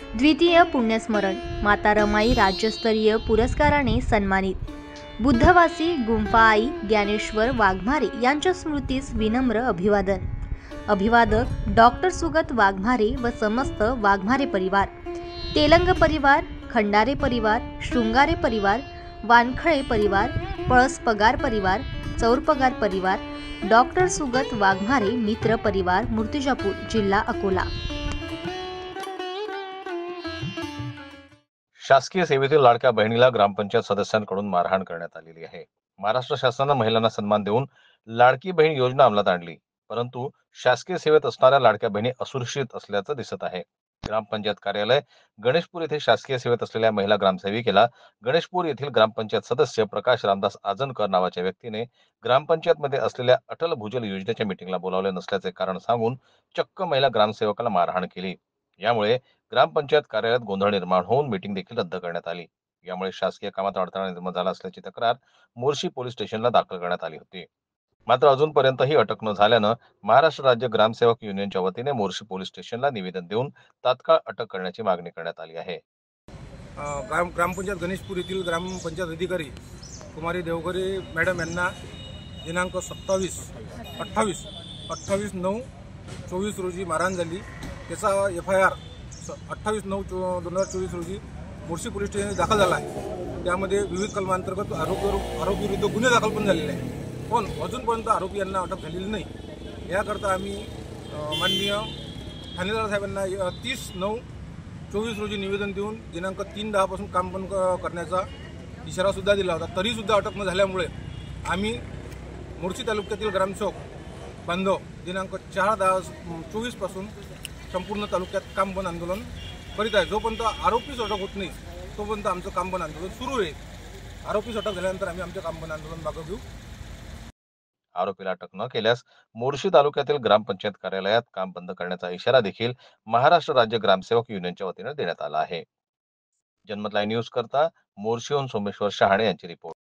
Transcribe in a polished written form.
द्वितीय पुण्यस्मरण माता रमाई राज्यस्तरीय पुरस्काराने सन्मानित। बुद्धवासी गुंफा आई ज्ञानेश्वर वाघमारे यांच्या स्मृतीस विनम्र अभिवादन। अभिवादक डॉक्टर सुगत वाघमारे व समस्त वाघमारे परिवार, तेलंग परिवार, खंडारे परिवार, शृंगारे परिवार, वानखळे परिवार, पळस पगार परिवार, चौरपगार परिवार, डॉक्टर सुगत वाघमारे मित्र परिवार, मूर्तिजापूर, जिल्हा अकोला। शासकीय सेवेतील लाडक्या बहिणीला ग्रामपंचायत सदस्यांकडून मारहाण करण्यात आलेली आहे। महाराष्ट्र शासनाने महिलांना सन्मान देऊन लाडकी बहीण योजना अंमलात आणली, परंतु शासकीय सेवेत असणाऱ्या लाडक्या बहिणी असुरक्षित असल्याचं दिसत आहे। ग्रामपंचायत कार्यालय गणेशपूर येथे शासकीय सेवेत असलेल्या महिला ग्रामसेविकेला गणेशपूर येथील ग्रामपंचायत सदस्य प्रकाश रामदास आजनकर नावाच्या व्यक्तीने ग्रामपंचायतमध्ये असलेल्या अटल भूजल योजनेच्या मीटिंगला बोलावले नसल्याचे कारण सांगून चक्क महिला ग्रामसेवकाला मारहाण केली। यामुळे ग्रामपंचायत कार्यालयात गोंधळ निर्माण होऊन मीटिंग देखील रद्द करण्यात आली। यामुळे शासकीय कामात अडथळा निर्माण झाला असल्याची तक्रार मोर्शी पोलीस स्टेशनला दाखल करण्यात आली होती। मात्र अजूनपर्यंतही अटक न झाल्यानं महाराष्ट्र राज्य ग्रामसेवक युनियनच्या वतीने मोर्शी पोलीस स्टेशनला निवेदन देऊन तात्काळ अटक करण्याची मागणी करण्यात आली आहे। ग्रामपंचायत गणेशपूर येथील ग्रामपंचायत अधिकारी कुमारी देवघरे मॅडम यांना दिनांक 28/9/24 रोजी मारहाण झाली। त्याचा FIR 28/9/2024 रोजी मोर्शी पोलीस स्टेशन दाखल झाला आहे। त्यामध्ये विविध कलमांतर्गत आरोपी विरुद्ध गुन्हे दाखल पण झालेले आहे, पण अजूनपर्यंत आरोपी यांना अटक झालेली नाही। याकरता आम्ही माननीय ठाणेदार साहेबांना 30/9/24 रोजी निवेदन देऊन दिनांक 3/10 पासून काम बंद करण्याचा इशारा सुद्धा दिला होता। तरी सुद्धा अटक न झाल्यामुळे आम्ही मोर्शी तालुक्यातील ग्रामसेवक बांधव दिनांक 4/10/24 पासून संपूर्ण तालुक्यात काम बंद आंदोलन करीत आहे। जोपर्यंत आरोपीच अटक होत नाही तोपर्यंत आमचं काम बंद आंदोलन सुरू आहे। आरोपीच अटक झाल्यानंतर आम्ही आमचे काम बंद आंदोलन मागे घेऊ। आरोपीला अटक न केल्यास मोर्शी तालुक्यातील ग्रामपंचायत कार्यालयात काम बंद करण्याचा इशारा देखील महाराष्ट्र राज्य ग्रामसेवक युनियनच्या वतीने देण्यात आला आहे। जनमत लाईव्ह न्यूज करता मोर्शीहून सोमेश्वर शहाणे यांची रिपोर्ट।